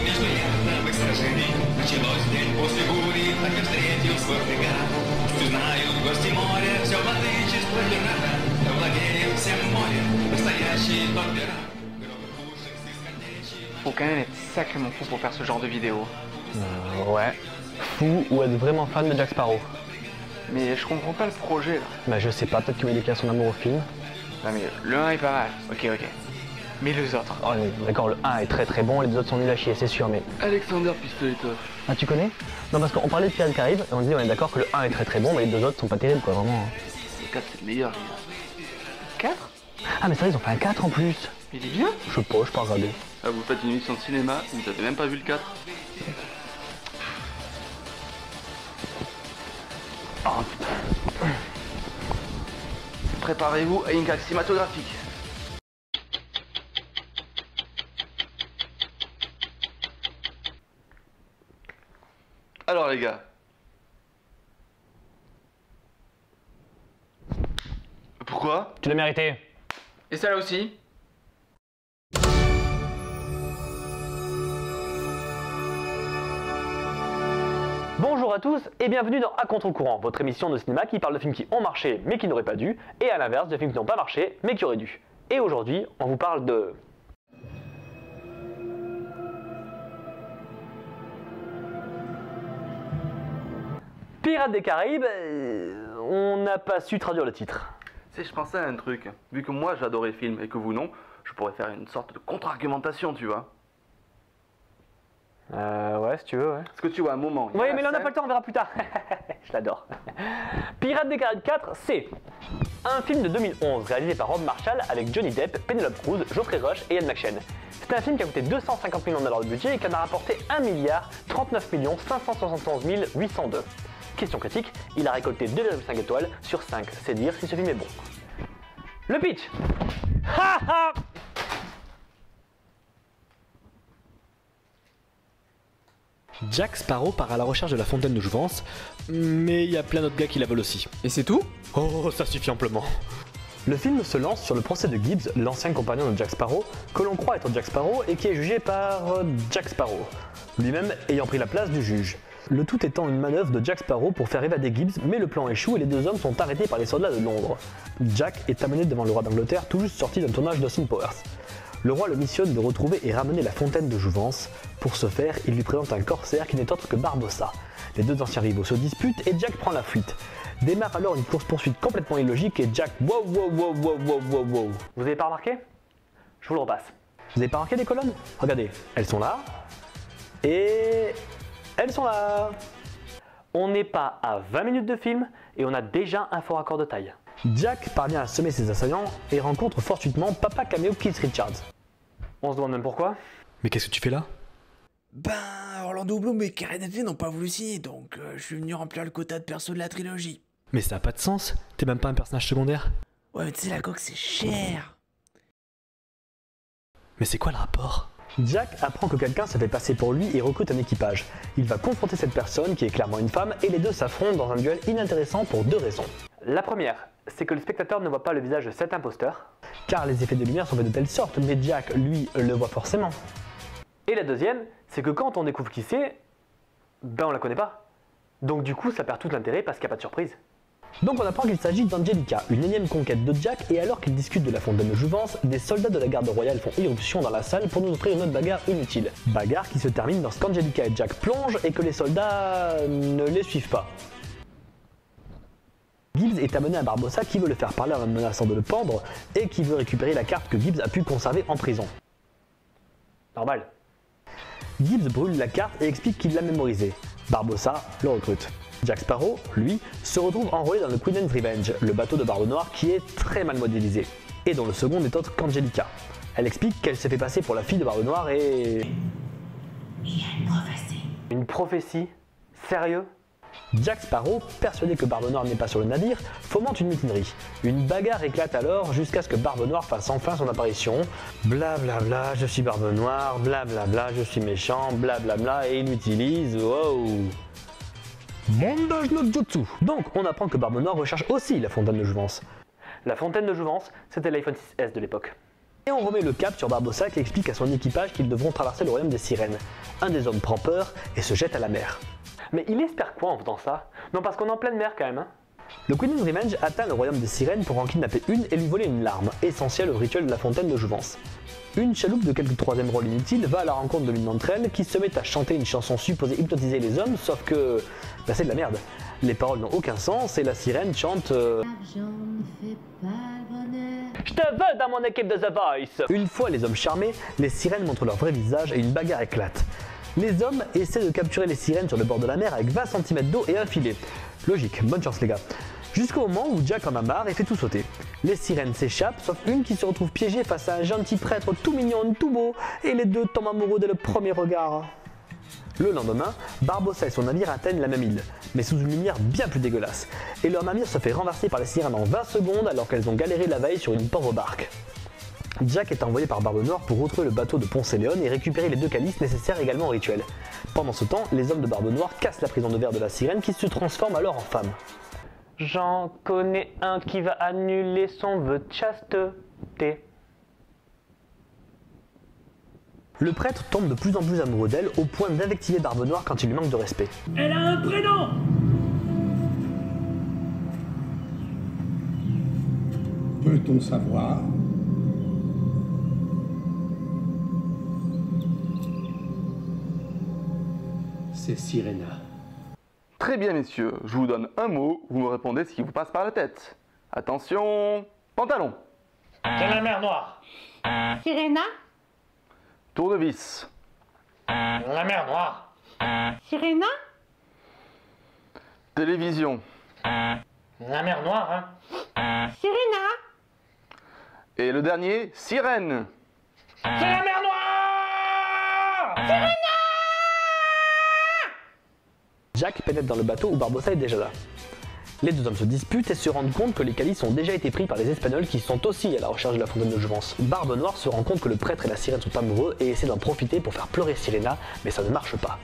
между ярдовых сражений началось день после бури, так и встретил свой фрегат. Пусть узнают гости моря, все владычество пирата, да владеет всем море, настоящий тот пират. Faut quand même être sacrément fou pour faire ce genre de vidéo. Ouais. Fou ou être vraiment fan de Jack Sparrow. Mais je comprends pas le projet là. Bah je sais pas, peut-être qu'il veut déclarer son amour au film. Non mais le 1 est pas mal, ok. Mais les autres. Oh d'accord, le 1 est très bon, les deux autres sont nuls à chier, c'est sûr, mais... Alexander Pistoletov. Ah tu connais? Non parce qu'on parlait de Pirates des Caraïbes et on dit on est d'accord que le 1 est très bon, mais les deux autres sont pas terribles quoi, vraiment. Le 4 c'est le meilleur les gars. 4? Ah mais c'est vrai, ils ont fait un 4 en plus. Il est bien? Je sais pas regardé. Ah, vous faites une émission de cinéma, vous avez même pas vu le 4? Oh putain. Préparez-vous à une claque cinématographique. Alors les gars. Pourquoi? Tu l'as mérité. Et celle-là aussi? Bonjour à tous et bienvenue dans À contre-courant, votre émission de cinéma qui parle de films qui ont marché mais qui n'auraient pas dû, et à l'inverse de films qui n'ont pas marché mais qui auraient dû. Et aujourd'hui, on vous parle de... Pirates des Caraïbes, on n'a pas su traduire le titre. Tu sais, je pensais à un truc. Vu que moi j'adorais le film et que vous non, je pourrais faire une sorte de contre-argumentation, tu vois. Ouais, si tu veux, ouais. Parce que tu vois, à un moment... Oui, mais là on n'a pas le temps, on verra plus tard. Je l'adore. Pirates des Caraïbes 4, c'est un film de 2011 réalisé par Rob Marshall avec Johnny Depp, Penelope Cruz, Geoffrey Rush et Ian McShane. C'est un film qui a coûté 250 millions $ de budget et qui en a rapporté 1 milliard 39 571 802. Question critique, il a récolté 2,5 étoiles sur 5, c'est dire si ce film est bon. Le pitch. Ha ha. Jack Sparrow part à la recherche de la fontaine de jouvence, mais il y a plein d'autres gars qui la veulent aussi. Et c'est tout? Oh, ça suffit amplement. Le film se lance sur le procès de Gibbs, l'ancien compagnon de Jack Sparrow, que l'on croit être Jack Sparrow et qui est jugé par Jack Sparrow, lui-même ayant pris la place du juge. Le tout étant une manœuvre de Jack Sparrow pour faire évader Gibbs, mais le plan échoue et les deux hommes sont arrêtés par les soldats de Londres. Jack est amené devant le roi d'Angleterre tout juste sorti d'un tournage d'Austin Powers. Le roi le missionne de retrouver et ramener la fontaine de jouvence. Pour ce faire, il lui présente un corsaire qui n'est autre que Barbossa. Les deux anciens rivaux se disputent et Jack prend la fuite. Démarre alors une course-poursuite complètement illogique et Jack... Wow. Vous avez pas remarqué? Je vous le repasse. Vous avez pas remarqué les colonnes? Regardez, elles sont là. Et... elles sont là. On n'est pas à 20 minutes de film et on a déjà un fort accord de taille. Jack parvient à semer ses assaillants et rencontre fortuitement Papa Cameo Keith Richards. On se demande même pourquoi. Mais qu'est-ce que tu fais là? Ben, Orlando Bloom et Karen Knightley n'ont pas voulu signer, donc je suis venu remplir le quota de perso de la trilogie. Mais ça a pas de sens, t'es même pas un personnage secondaire. Ouais, mais tu sais, la coque, c'est cher. Mais c'est quoi le rapport? Jack apprend que quelqu'un se fait passer pour lui et recrute un équipage. Il va confronter cette personne qui est clairement une femme et les deux s'affrontent dans un duel inintéressant pour deux raisons. La première, c'est que le spectateur ne voit pas le visage de cet imposteur, car les effets de lumière sont faits de telle sorte, mais Jack, lui, le voit forcément. Et la deuxième, c'est que quand on découvre qui c'est, ben on la connaît pas. Donc du coup, ça perd tout l'intérêt parce qu'il n'y a pas de surprise. Donc on apprend qu'il s'agit d'Angelica, une énième conquête de Jack, et alors qu'ils discutent de la fontaine de jouvence, des soldats de la garde royale font irruption dans la salle pour nous offrir une autre bagarre inutile. Bagarre qui se termine lorsqu'Angelica et Jack plongent et que les soldats ne les suivent pas. Gibbs est amené à Barbossa qui veut le faire parler en menaçant de le pendre et qui veut récupérer la carte que Gibbs a pu conserver en prison. Normal. Gibbs brûle la carte et explique qu'il l'a mémorisée. Barbossa le recrute. Jack Sparrow, lui, se retrouve enrôlé dans le Queen's Revenge, le bateau de Barbe Noire qui est très mal modélisé, et dont le second n'est autre qu'Angelica. Elle explique qu'elle s'est fait passer pour la fille de Barbe Noire et... Il y a une prophétie. Une prophétie? Sérieux? Jack Sparrow, persuadé que Barbe Noire n'est pas sur le navire, fomente une mutinerie. Une bagarre éclate alors jusqu'à ce que Barbe Noire fasse enfin son apparition. Blablabla, je suis Barbe Noire, blablabla, je suis méchant, blablabla, et il utilise... Wow. Mondage no Jutsu. Donc on apprend que Barbe Noire recherche aussi la fontaine de jouvence. La fontaine de jouvence, c'était l'iPhone 6S de l'époque. Et on remet le cap sur Barbossa qui explique à son équipage qu'ils devront traverser le royaume des sirènes. Un des hommes prend peur et se jette à la mer. Mais il espère quoi en faisant ça? Non, parce qu'on est en pleine mer quand même, hein. Le Queen's Revenge atteint le royaume des sirènes pour en kidnapper une et lui voler une larme, essentielle au rituel de la fontaine de jouvence. Une chaloupe de quelques troisième rôles inutiles va à la rencontre de l'une d'entre elles qui se met à chanter une chanson supposée hypnotiser les hommes, sauf que c'est de la merde. Les paroles n'ont aucun sens et la sirène chante L'argent ne fait pas le bonheur. Je te veux dans mon équipe de The Voice. Une fois les hommes charmés, les sirènes montrent leur vrai visage et une bagarre éclate. Les hommes essaient de capturer les sirènes sur le bord de la mer avec 20 cm d'eau et un filet. Logique, bonne chance les gars. Jusqu'au moment où Jack en a marre et fait tout sauter. Les sirènes s'échappent, sauf une qui se retrouve piégée face à un gentil prêtre tout mignon, tout beau, et les deux tombent amoureux dès le premier regard. Le lendemain, Barbossa et son navire atteignent la même île, mais sous une lumière bien plus dégueulasse, et leur navire se fait renverser par les sirènes en 20 secondes alors qu'elles ont galéré la veille sur une pauvre barque. Jack est envoyé par Barbe Noire pour retrouver le bateau de Ponce et León et récupérer les 2 calices nécessaires également au rituel. Pendant ce temps, les hommes de Barbe Noire cassent la prison de verre de la sirène qui se transforme alors en femme. J'en connais un qui va annuler son vœu de chasteté. Le prêtre tombe de plus en plus amoureux d'elle au point d'invectiver Barbe Noire quand il lui manque de respect. Elle a un prénom! Peut-on savoir? C'est Sirena. Très bien messieurs, je vous donne un mot, vous me répondez ce qui vous passe par la tête. Attention, pantalon. C'est la mer Noire. Sirena? Tournevis. La mer Noire. Sirena? Télévision. La mer Noire, hein. Sirena? Et le dernier, sirène. C'est la mer Noire! Jack pénètre dans le bateau où Barbossa est déjà là. Les deux hommes se disputent et se rendent compte que les calices ont déjà été pris par les Espagnols qui sont aussi à la recherche de la fontaine de jouvence. Barbe Noire se rend compte que le prêtre et la sirène sont amoureux et essaie d'en profiter pour faire pleurer Sirena, mais ça ne marche pas.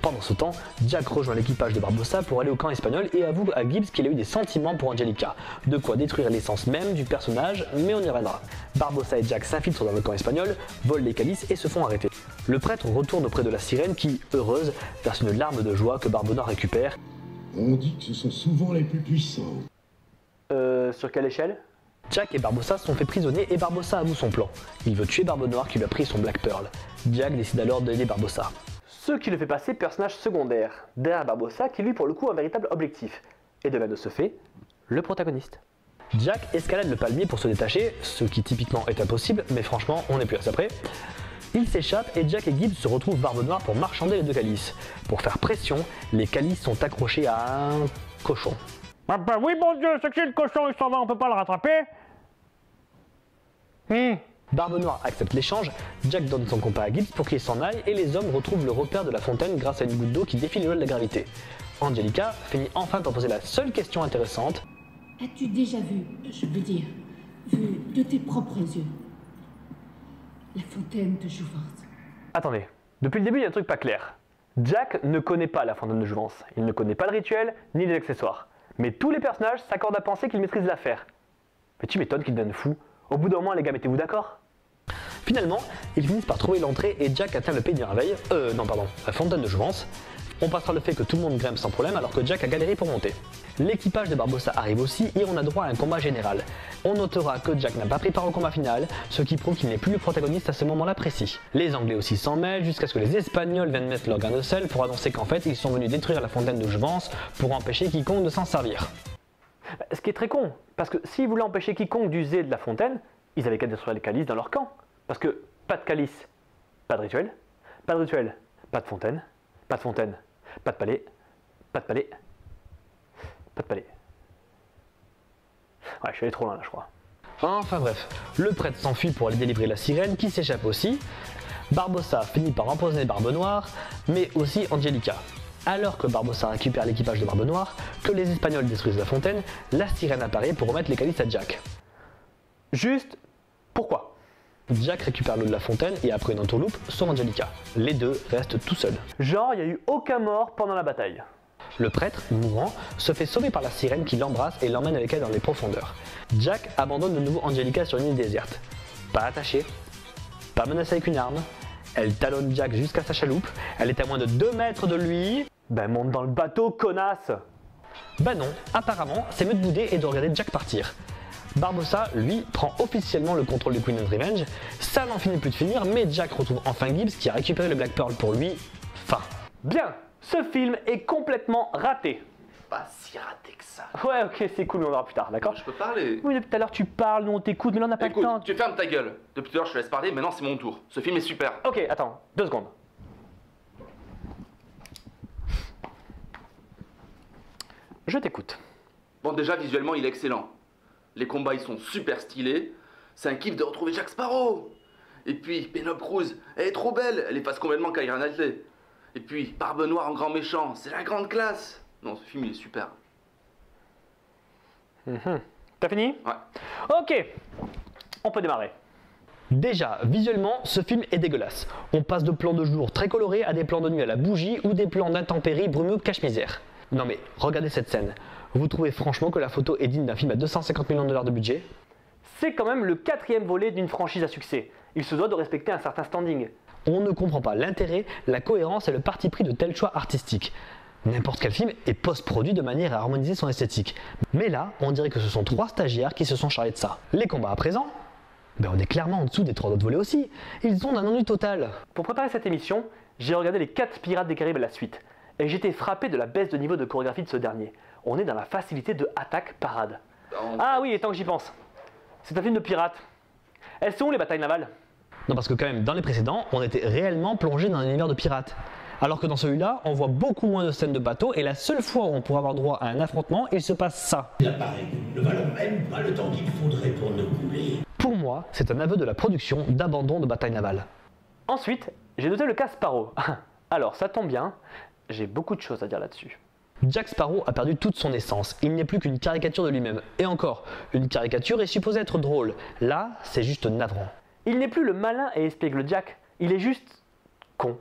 Pendant ce temps, Jack rejoint l'équipage de Barbossa pour aller au camp espagnol et avoue à Gibbs qu'il a eu des sentiments pour Angelica, de quoi détruire l'essence même du personnage, mais on y reviendra. Barbossa et Jack s'infiltrent dans le camp espagnol, volent les calices et se font arrêter. Le prêtre retourne auprès de la sirène qui, heureuse, verse une larme de joie que Barbe Noire récupère. On dit que ce sont souvent les plus puissants. Sur quelle échelle? Jack et Barbossa sont faits prisonniers et Barbossa avoue son plan. Il veut tuer Barbe Noire qui lui a pris son Black Pearl. Jack décide alors d'aider Barbossa. Ce qui le fait passer personnage secondaire, derrière Barbossa qui lui pour le coup a un véritable objectif. Et de là de ce fait, le protagoniste. Jack escalade le palmier pour se détacher, ce qui typiquement est impossible, mais franchement on n'est plus à ça près. Il s'échappe et Jack et Gibbs se retrouvent Barbe Noire pour marchander les 2 calices. Pour faire pression, les calices sont accrochés à un cochon. Ah bah oui, mon Dieu, c'est que si le cochon il s'en va, on peut pas le rattraper. Barbe Noire accepte l'échange, Jack donne son compas à Gibbs pour qu'il s'en aille et les hommes retrouvent le repère de la fontaine grâce à une goutte d'eau qui défie les lois de la gravité. Angelica finit enfin par poser la seule question intéressante. As-tu déjà vu, je veux dire, vu de tes propres yeux, la fontaine de jouvence? Attendez, depuis le début il y a un truc pas clair. Jack ne connaît pas la fontaine de jouvence, il ne connaît pas le rituel ni les accessoires. Mais tous les personnages s'accordent à penser qu'ils maîtrisent l'affaire. Mais tu m'étonnes qu'ils deviennent fous. Au bout d'un moment les gars, mettez-vous d'accord? Finalement, ils finissent par trouver l'entrée et Jack atteint le pays des merveilles, la fontaine de jouvence. On passera le fait que tout le monde grimpe sans problème alors que Jack a galéré pour monter. L'équipage de Barbossa arrive aussi et on a droit à un combat général. On notera que Jack n'a pas pris part au combat final, ce qui prouve qu'il n'est plus le protagoniste à ce moment-là précis. Les Anglais aussi s'en mêlent jusqu'à ce que les Espagnols viennent mettre leur grain de sel pour annoncer qu'en fait ils sont venus détruire la fontaine de jouvence pour empêcher quiconque de s'en servir. Ce qui est très con, parce que s'ils voulaient empêcher quiconque d'user de la fontaine, ils avaient qu'à détruire les calices dans leur camp. Parce que pas de calice, pas de rituel, pas de rituel, pas de fontaine, pas de fontaine, pas de palais, pas de palais, pas de palais. Ouais, je suis allé trop loin là, je crois. Enfin bref, le prêtre s'enfuit pour aller délivrer la sirène qui s'échappe aussi. Barbossa finit par empoisonner Barbe Noire, mais aussi Angelica. Alors que Barbossa récupère l'équipage de Barbe Noire, que les Espagnols détruisent la fontaine, la sirène apparaît pour remettre les calices à Jack. Juste, pourquoi? Jack récupère l'eau de la fontaine et après une entourloupe sauve Angelica. Les deux restent tout seuls. Genre, il n'y a eu aucun mort pendant la bataille. Le prêtre, mourant, se fait sauver par la sirène qui l'embrasse et l'emmène avec elle dans les profondeurs. Jack abandonne de nouveau Angelica sur une île déserte. pas attachée, pas menacée avec une arme. Elle talonne Jack jusqu'à sa chaloupe. Elle est à moins de 2 mètres de lui. Ben monte dans le bateau, connasse! Bah non, apparemment, c'est mieux de bouder et de regarder Jack partir. Barbossa, lui, prend officiellement le contrôle du Queen and Revenge. Ça n'en finit plus de finir, mais Jack retrouve enfin Gibbs qui a récupéré le Black Pearl pour lui. Fin. Bien, ce film est complètement raté. Pas si raté que ça. Ouais, ok, c'est cool, mais on verra plus tard, d'accord? Je peux parler. Oui, depuis tout à l'heure tu parles, nous on t'écoute, mais là on n'a pas Écoute, le temps. tu fermes ta gueule. Depuis tout à l'heure, je te laisse parler, maintenant c'est mon tour. Ce film est super. Ok, attends, 2 secondes. Je t'écoute. Bon, déjà, visuellement, il est excellent. Les combats, ils sont super stylés. C'est un kiff de retrouver Jack Sparrow. Et puis, Penelope Cruz, elle est trop belle. Elle efface complètement Keira Knightley. Et puis, Barbe Noire en grand méchant, c'est la grande classe. Non, ce film, il est super. T'as fini? Ouais. Ok, on peut démarrer. Déjà, visuellement, ce film est dégueulasse. On passe de plans de jour très colorés à des plans de nuit à la bougie ou des plans d'intempéries brumeux cache-misère. Non mais, regardez cette scène. Vous trouvez franchement que la photo est digne d'un film à 250 millions de dollars de budget? C'est quand même le 4e volet d'une franchise à succès. Il se doit de respecter un certain standing. On ne comprend pas l'intérêt, la cohérence et le parti pris de tels choix artistiques. N'importe quel film est post-produit de manière à harmoniser son esthétique. Mais là, on dirait que ce sont 3 stagiaires qui se sont chargés de ça. Les combats à présent? Ben on est clairement en dessous des 3 autres volets aussi. Ils ont un ennui total. Pour préparer cette émission, j'ai regardé les 4 Pirates des Caraïbes à la suite. Et j'étais frappé de la baisse de niveau de chorégraphie de ce dernier. On est dans la facilité de attaque-parade. Ah oui, et tant que j'y pense. C'est un film de pirates. Elles sont où les batailles navales? Non, parce que quand même, dans les précédents, on était réellement plongé dans un univers de pirates. Alors que dans celui-là, on voit beaucoup moins de scènes de bateau et la seule fois où on pourra avoir droit à un affrontement, il se passe ça. L'appareil ne valons même pas le temps qu'il faudrait pour nous couler. Pour moi, c'est un aveu de la production d'abandon de bataille navale. Ensuite, j'ai noté le cas Sparrow. Alors, ça tombe bien, j'ai beaucoup de choses à dire là-dessus. Jack Sparrow a perdu toute son essence, il n'est plus qu'une caricature de lui-même. Et encore, une caricature est supposée être drôle. Là, c'est juste navrant. Il n'est plus le malin et espiègle Jack, il est juste con.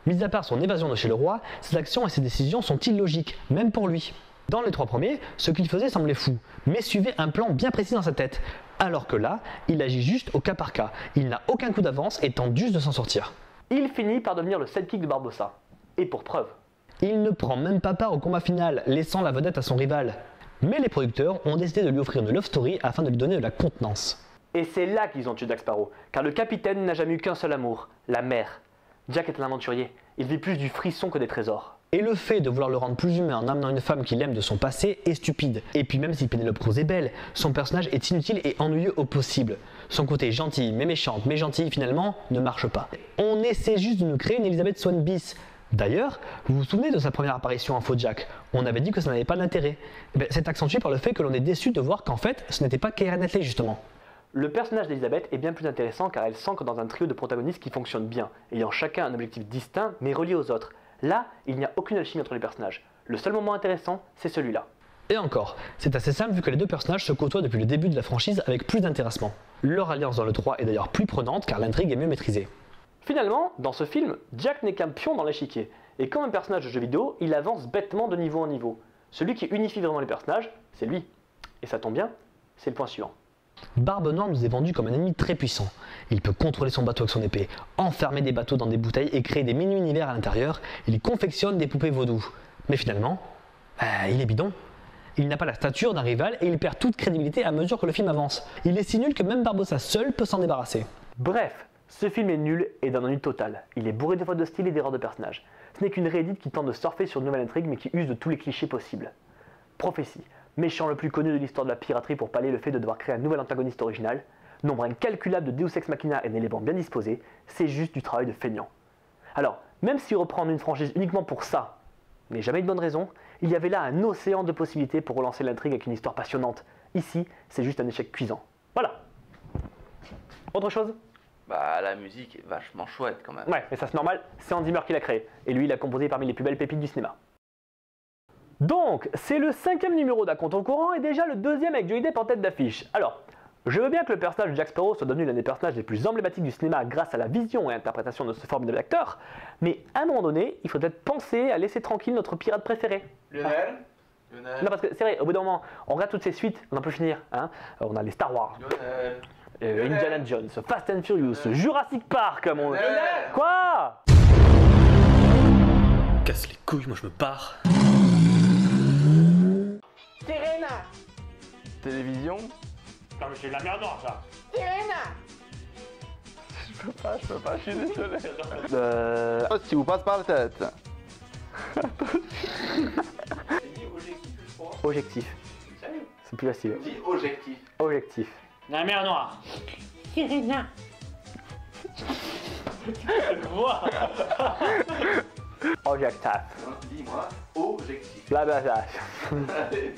Mis à part son évasion de chez le roi, ses actions et ses décisions sont illogiques, même pour lui. Dans les 3 premiers, ce qu'il faisait semblait fou, mais suivait un plan bien précis dans sa tête. Alors que là, il agit juste au cas par cas. Il n'a aucun coup d'avance et tente juste de s'en sortir. Il finit par devenir le sidekick de Barbossa. Et pour preuve. Il ne prend même pas part au combat final, laissant la vedette à son rival. Mais les producteurs ont décidé de lui offrir une love story afin de lui donner de la contenance. Et c'est là qu'ils ont tué Jack Sparrow, car le capitaine n'a jamais eu qu'un seul amour, la mer. Jack est un aventurier, il vit plus du frisson que des trésors. Et le fait de vouloir le rendre plus humain en amenant une femme qu'il aime de son passé est stupide. Et puis même si Penelope Cruz est belle, son personnage est inutile et ennuyeux au possible. Son côté gentil mais méchante mais gentille finalement ne marche pas. On essaie juste de nous créer une Elizabeth Swann bis. D'ailleurs, vous vous souvenez de sa première apparition en faux Jack? On avait dit que ça n'avait pas d'intérêt. C'est accentué par le fait que l'on est déçu de voir qu'en fait ce n'était pas Keira Knightley justement. Le personnage d'Elizabeth est bien plus intéressant car elle s'ancre dans un trio de protagonistes qui fonctionne bien, ayant chacun un objectif distinct mais relié aux autres. Là, il n'y a aucune alchimie entre les personnages. Le seul moment intéressant, c'est celui-là. Et encore, c'est assez simple vu que les 2 personnages se côtoient depuis le début de la franchise avec plus d'intéressement. Leur alliance dans le 3 est d'ailleurs plus prenante car l'intrigue est mieux maîtrisée. Finalement, dans ce film, Jack n'est qu'un pion dans l'échiquier. Et comme un personnage de jeu vidéo, il avance bêtement de niveau en niveau. Celui qui unifie vraiment les personnages, c'est lui. Et ça tombe bien, c'est le point suivant. Barbe Noire nous est vendu comme un ennemi très puissant. Il peut contrôler son bateau avec son épée, enfermer des bateaux dans des bouteilles et créer des mini-univers à l'intérieur. Il confectionne des poupées vaudou. Mais finalement, il est bidon. Il n'a pas la stature d'un rival et il perd toute crédibilité à mesure que le film avance. Il est si nul que même Barbossa seul peut s'en débarrasser. Bref, ce film est nul et d'un ennui total. Il est bourré de fautes de style et d'erreurs de personnages. Ce n'est qu'une réédite qui tente de surfer sur une nouvelle intrigue mais qui use de tous les clichés possibles. Prophétie, méchant le plus connu de l'histoire de la piraterie pour pallier le fait de devoir créer un nouvel antagoniste original, nombre incalculable de Deus Ex Machina et d'éléments bien disposés, c'est juste du travail de feignant. Alors, même si reprendre une franchise uniquement pour ça n'est jamais une bonne raison, il y avait là un océan de possibilités pour relancer l'intrigue avec une histoire passionnante. Ici, c'est juste un échec cuisant. Voilà. Autre chose? Bah, la musique est vachement chouette quand même. Ouais, mais ça c'est normal, c'est Hans Zimmer qui l'a créé. Et lui, il a composé parmi les plus belles pépites du cinéma. Donc, c'est le 5e numéro d'À compte au courant et déjà le 2e avec Johnny Depp en tête d'affiche. Alors, je veux bien que le personnage de Jack Sparrow soit devenu l'un des personnages les plus emblématiques du cinéma grâce à la vision et l'interprétation de ce formidable acteur, mais à un moment donné, il faut peut-être penser à laisser tranquille notre pirate préféré. Lionel Non, parce que c'est vrai, au bout d'un moment, on regarde toutes ces suites, on en peut finir. Hein, on a les Star Wars. Lionel Indiana Jones, Fast and Furious, Jurassic Park, comme on... Quoi? Casse les couilles, moi je me pars. Sirena. Télévision. Non mais c'est de la merde noire ça. Sirena. Je peux pas, je suis désolé. Si vous passe par la tête. Objectif. C'est plus facile. Dis objectif. Objectif. La mer noire. Sirena. Objectif. Dis-moi objectif. Blablabla. Allez,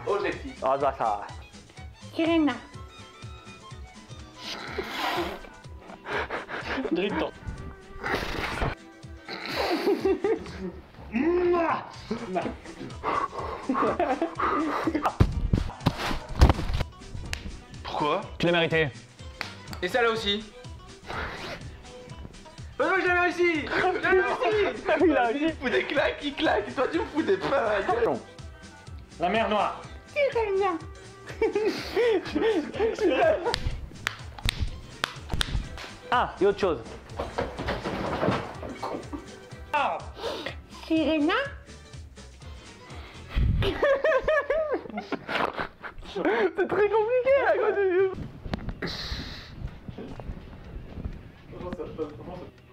objectif. Objectif. Sirena. Dritto. Pourquoi? Tu l'as mérité. Et ça là aussi. Oh non, j'avais réussi. J'avais réussi. Il a réussi. Il fout des claques, il claque, et toi tu me fous des pains. La mer noire. Sirena. Ah, et autre chose. Sirena. C'est très compliqué à côté.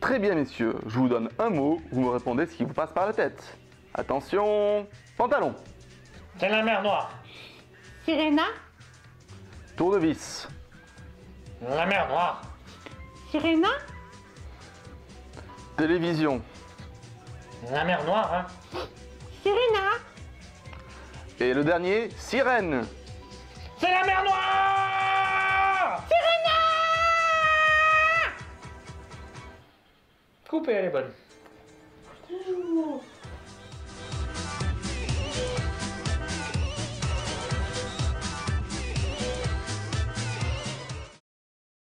Très bien messieurs, je vous donne un mot, vous me répondez ce qui vous passe par la tête. Attention, pantalon, C'est la mer noire. Sirena. tournevis, La mer noire. Sirena. télévision, La mer noire, hein. Sirena. et le dernier, sirène. C'est la mer noire. Sirena. Coupé, elle est bonne.